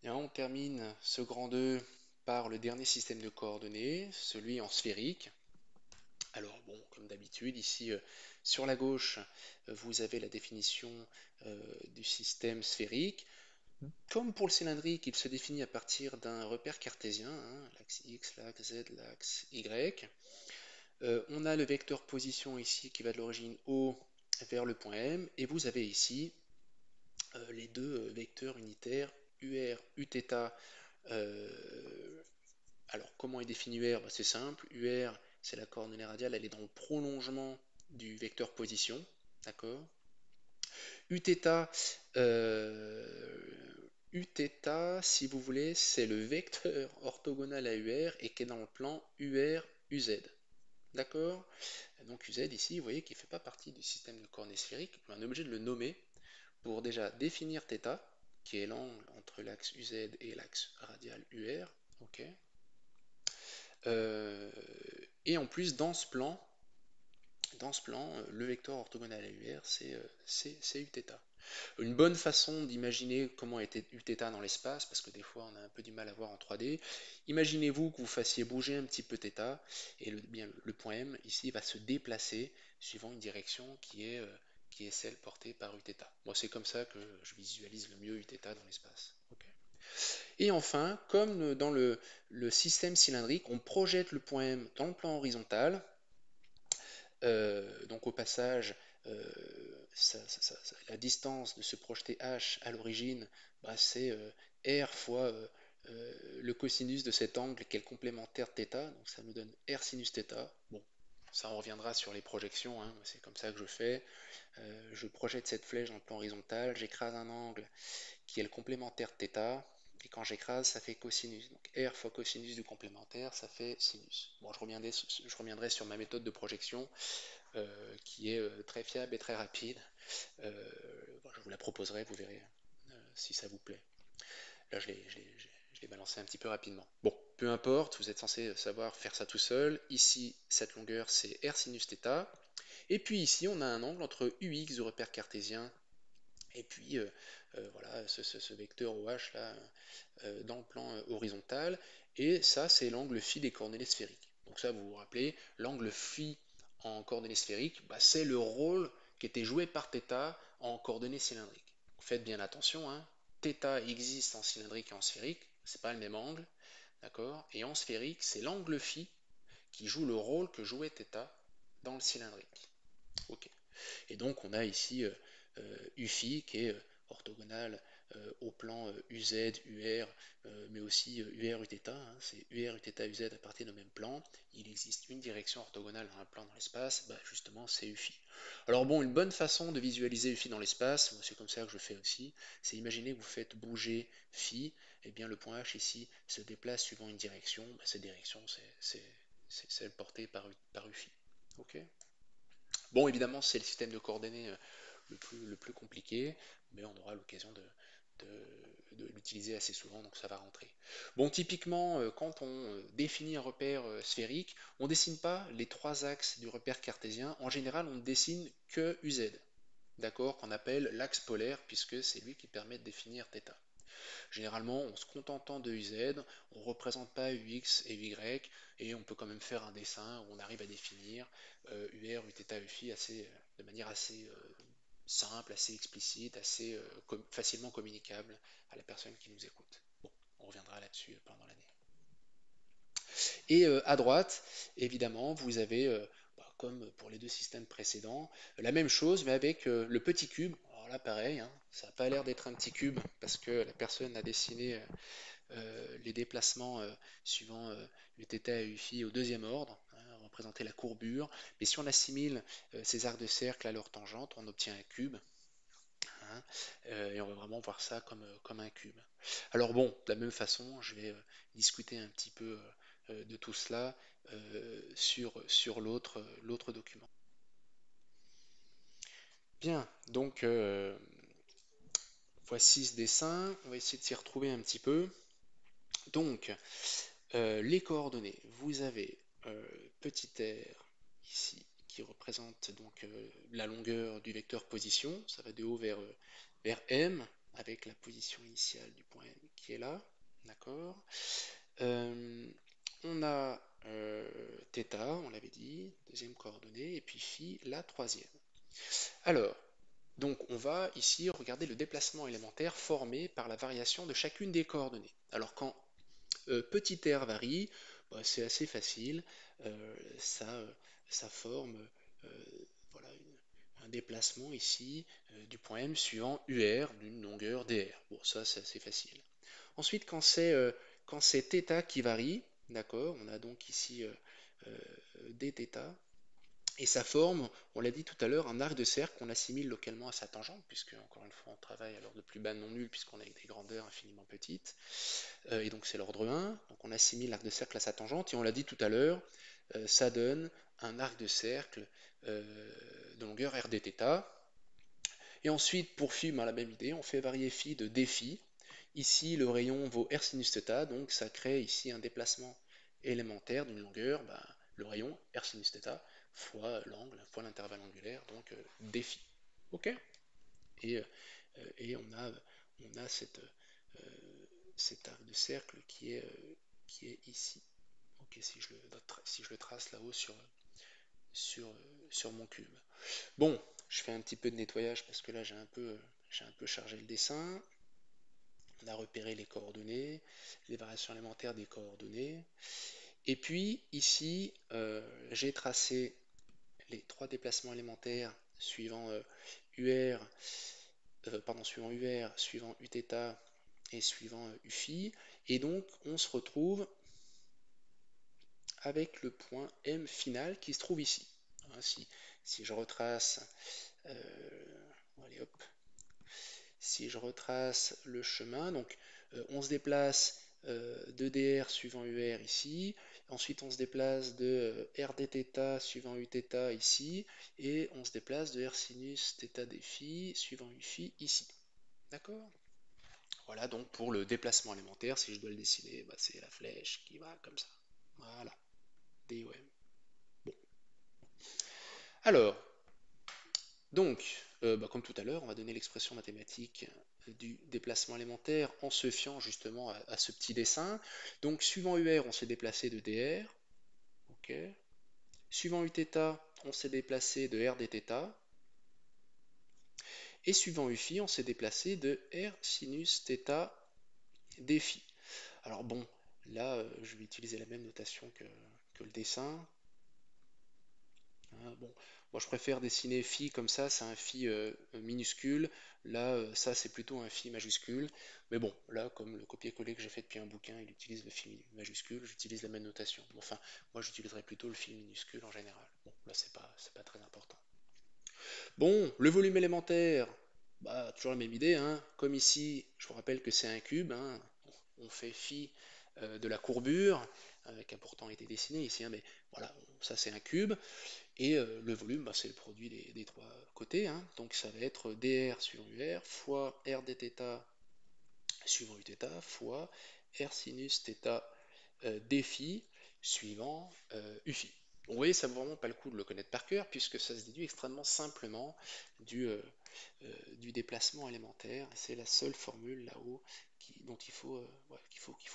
Et on termine ce grand 2 par le dernier système de coordonnées, celui en sphérique. Alors bon, comme d'habitude, ici sur la gauche, vous avez la définition du système sphérique. Comme pour le cylindrique, il se définit à partir d'un repère cartésien, hein, l'axe X, l'axe Z, l'axe Y. On a le vecteur position ici qui va de l'origine O vers le point M, et vous avez ici les deux vecteurs unitaires UR, Uθ. Alors comment est défini UR? Bah, c'est simple, UR c'est la coordonnée radiale, elle est dans le prolongement du vecteur position, d'accord? Uθ, Uθ, si vous voulez, c'est le vecteur orthogonal à UR et qui est dans le plan UR, UZ. D'accord? Donc UZ ici, vous voyez qu'il ne fait pas partie du système de coordonnées sphériques. On est obligé de le nommer pour déjà définir θ, qui est l'angle entre l'axe UZ et l'axe radial UR. Ok. Euh, et en plus, dans ce plan, le vecteur orthogonal à UR, c'est Uθ. Une bonne façon d'imaginer comment était Uθ dans l'espace, parce que des fois on a un peu du mal à voir en 3D, imaginez-vous que vous fassiez bouger un petit peu θ, et le point M ici va se déplacer suivant une direction qui est celle portée par Uθ. Moi c'est comme ça que je visualise le mieux Uθ dans l'espace. Ok. Et enfin, comme dans le système cylindrique, on projette le point M dans le plan horizontal. Donc au passage, la distance de se projeter h à l'origine, bah, c'est r fois le cosinus de cet angle qui est le complémentaire de θ, donc ça nous donne r sinus θ. Bon, ça on reviendra sur les projections, hein, c'est comme ça que je fais. Je projette cette flèche dans le plan horizontal, j'écrase un angle qui est le complémentaire de θ, et quand j'écrase, ça fait cosinus. Donc R fois cosinus du complémentaire, ça fait sinus. Bon, je reviendrai sur ma méthode de projection, qui est très fiable et très rapide. Bon, je vous la proposerai, vous verrez si ça vous plaît. Là, je l'ai balancé un petit peu rapidement. Bon, peu importe, vous êtes censé savoir faire ça tout seul. Ici, cette longueur, c'est R sinus θ. Et puis ici, on a un angle entre UX du repère cartésien et puis voilà, ce vecteur OH là, dans le plan horizontal. Et ça, c'est l'angle phi des coordonnées sphériques. Donc ça, vous vous rappelez, l'angle phi en coordonnées sphériques, bah, c'est le rôle qui était joué par θ en coordonnées cylindriques. Faites bien attention, hein, θ existe en cylindrique et en sphérique, c'est pas le même angle, d'accord? Et en sphérique, c'est l'angle phi qui joue le rôle que jouait θ dans le cylindrique. Ok. Et donc on a ici UFI qui est orthogonal au plan UZ, UR, mais aussi UR, Uθ, hein, c'est UR, Uθ, UZ à partir du même plan. Il existe une direction orthogonale dans un plan dans l'espace, bah, justement c'est UFI. Alors bon, une bonne façon de visualiser UFI dans l'espace, c'est comme ça que je fais aussi, c'est imaginer que vous faites bouger Phi, et bien le point H ici se déplace suivant une direction, bah, cette direction c'est celle portée par UFI. Ok. Bon, évidemment, c'est le système de coordonnées le plus compliqué, mais on aura l'occasion de l'utiliser assez souvent, donc ça va rentrer. Bon, typiquement, quand on définit un repère sphérique, on ne dessine pas les trois axes du repère cartésien. En général, on ne dessine que UZ, d'accord, qu'on appelle l'axe polaire, puisque c'est lui qui permet de définir θ. Généralement, en se contentant de UZ, on ne représente pas UX et UY, et on peut quand même faire un dessin où on arrive à définir UR, Uθ, UFI de manière assez simple, assez explicite, assez facilement communicable à la personne qui nous écoute. Bon, on reviendra là-dessus pendant l'année. Et à droite, évidemment, vous avez, bah, comme pour les deux systèmes précédents, la même chose, mais avec le petit cube. Alors là, pareil, hein, ça n'a pas l'air d'être un petit cube, parce que la personne a dessiné les déplacements suivant le θ et UFI au deuxième ordre, hein, représenter la courbure. Mais si on assimile ces arcs de cercle à leur tangente, on obtient un cube, hein, et on va vraiment voir ça comme un cube. Alors bon, de la même façon, je vais discuter un petit peu de tout cela sur l'autre document. Bien, donc voici ce dessin, on va essayer de s'y retrouver un petit peu. Donc, les coordonnées, vous avez petit r ici qui représente donc la longueur du vecteur position, ça va de haut vers M. avec la position initiale du point M qui est là, d'accord. Euh, on a θ, on l'avait dit, deuxième coordonnée, et puis phi, la troisième. Alors, donc on va ici regarder le déplacement élémentaire formé par la variation de chacune des coordonnées. Alors quand petit r varie, bah, c'est assez facile, euh, ça, euh, ça forme voilà, un déplacement ici du point M suivant UR d'une longueur dr. Bon, ça c'est assez facile. Ensuite, quand c'est θ qui varie, d'accord, on a donc ici dθ, et ça forme, on l'a dit tout à l'heure, un arc de cercle qu'on assimile localement à sa tangente, puisque encore une fois on travaille à l'ordre plus bas non nul, puisqu'on a des grandeurs infiniment petites, et donc c'est l'ordre 1, donc on assimile l'arc de cercle à sa tangente, et on l'a dit tout à l'heure, ça donne un arc de cercle de longueur r dθ. Et ensuite, pour phi, ben, la même idée, on fait varier phi de dφ. Ici, le rayon vaut r sinus θ, donc ça crée ici un déplacement élémentaire d'une longueur, ben, le rayon r sinus θ fois l'angle, fois l'intervalle angulaire, donc dφ. Ok. Et on a cet arc de cercle qui est ici. Ok, si je le trace là-haut sur, sur mon cube. Bon, je fais un petit peu de nettoyage parce que là j'ai un peu chargé le dessin. On a repéré les coordonnées, les variations élémentaires des coordonnées. Et puis ici, j'ai tracé les trois déplacements élémentaires suivant UR, suivant UR, suivant Uθ et suivant Uφ. Et donc on se retrouve avec le point M final qui se trouve ici. Hein, si je retrace, allez hop, si je retrace le chemin, donc on se déplace de dr suivant UR ici, ensuite on se déplace de r dθ suivant Uθ ici, et on se déplace de r sinus θ dφ suivant Uφ ici. D'accord? Voilà donc pour le déplacement élémentaire, si je dois le dessiner, bah, c'est la flèche qui va comme ça. Voilà, DOM. Bon. Alors, donc, bah, comme tout à l'heure, on va donner l'expression mathématique du déplacement élémentaire en se fiant justement à ce petit dessin. Donc, suivant UR, on s'est déplacé de dr. Ok. Suivant Uθ, on s'est déplacé de r dθ. Et suivant Uφ, on s'est déplacé de r sinus θ dφ. Alors bon, là, je vais utiliser la même notation que le dessin. Hein, bon, moi je préfère dessiner phi comme ça, c'est un phi minuscule. Là, ça c'est plutôt un phi majuscule. Mais bon, là, comme le copier-coller que j'ai fait depuis un bouquin, il utilise le phi majuscule, j'utilise la même notation. Bon, enfin, moi j'utiliserais plutôt le phi minuscule en général. Bon, là c'est pas très important. Bon, le volume élémentaire, bah toujours la même idée, hein. Comme ici, je vous rappelle que c'est un cube, hein. On fait phi de la courbure, qui a pourtant été dessinée ici, hein, mais voilà, ça c'est un cube. Et le volume, bah, c'est le produit des trois côtés, hein. Donc ça va être dr suivant UR fois r dθ suivant Uθ fois r sinus θ dφ suivant Uφ. Vous voyez, ça ne vaut vraiment pas le coup de le connaître par cœur, puisque ça se déduit extrêmement simplement du déplacement élémentaire. C'est la seule formule là-haut dont qu'il faut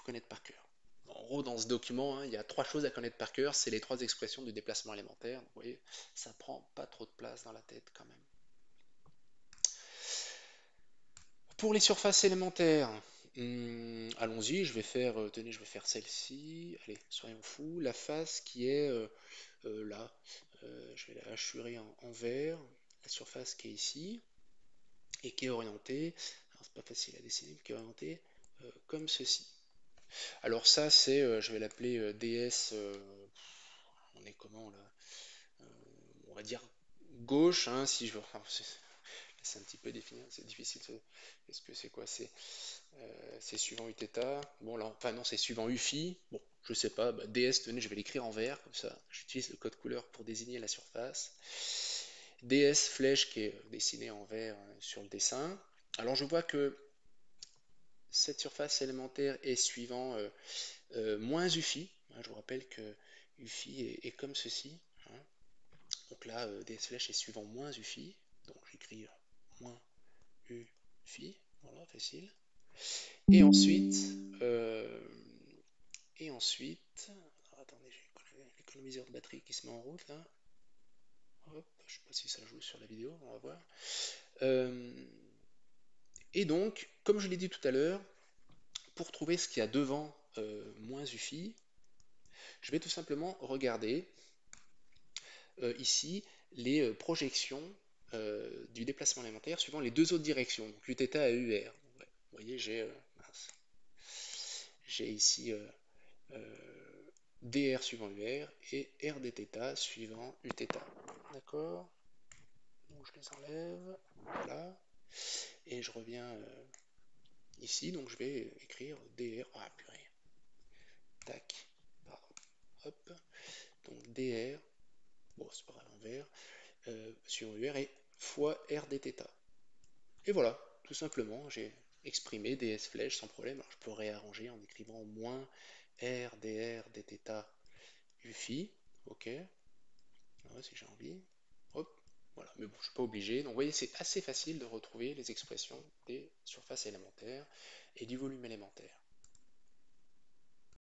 connaître par cœur. En gros, dans ce document, hein, il y a trois choses à connaître par cœur, c'est les trois expressions du déplacement élémentaire. Vous voyez, ça prend pas trop de place dans la tête quand même. Pour les surfaces élémentaires, allons-y, tenez, je vais faire celle-ci. Allez, soyons fous. La face qui est là, je vais la hachurer en vert. La surface qui est ici et qui est orientée, alors c'est pas facile à dessiner, mais qui est orientée comme ceci. Alors ça, je vais l'appeler DS. On est comment là? On va dire gauche, hein, si je veux. Enfin, c'est un petit peu défini, c'est difficile. Qu'est-ce que c'est quoi? C'est suivant Uθ. Bon là, enfin non, c'est suivant Uφ. Bon, je sais pas. Bah, DS, tenez, je vais l'écrire en vert comme ça. J'utilise le code couleur pour désigner la surface. DS flèche qui est dessinée en vert sur le dessin. Alors je vois que cette surface élémentaire est suivant moins Uφ. Hein, je vous rappelle que Uφ est comme ceci. Hein. Donc là, DS flèche est suivant moins Uφ. Donc j'écris moins Uφ. Voilà, facile. Et ensuite, euh, alors, attendez, j'ai l'économiseur de batterie qui se met en route là. Hop, je sais pas si ça joue sur la vidéo, on va voir. Euh, et donc, comme je l'ai dit tout à l'heure, pour trouver ce qu'il y a devant moins UFI, je vais tout simplement regarder ici les projections du déplacement élémentaire suivant les deux autres directions, donc Uθ et UR. Ouais, vous voyez, j'ai ici dr suivant UR et R dθ suivant Uθ. D'accord? Donc je les enlève, voilà, et je reviens ici, donc je vais écrire dr, ah purée, tac, pardon, hop, donc dr, bon c'est pas grave en vert, sur UR et fois R dθ. Et voilà, tout simplement, j'ai exprimé ds flèches sans problème. Alors je peux réarranger en écrivant moins R dr dθ UFI, ok, voilà, si j'ai envie, hop, voilà, mais bon, je ne suis pas obligé. Donc vous voyez, c'est assez facile de retrouver les expressions des surfaces élémentaires et du volume élémentaire.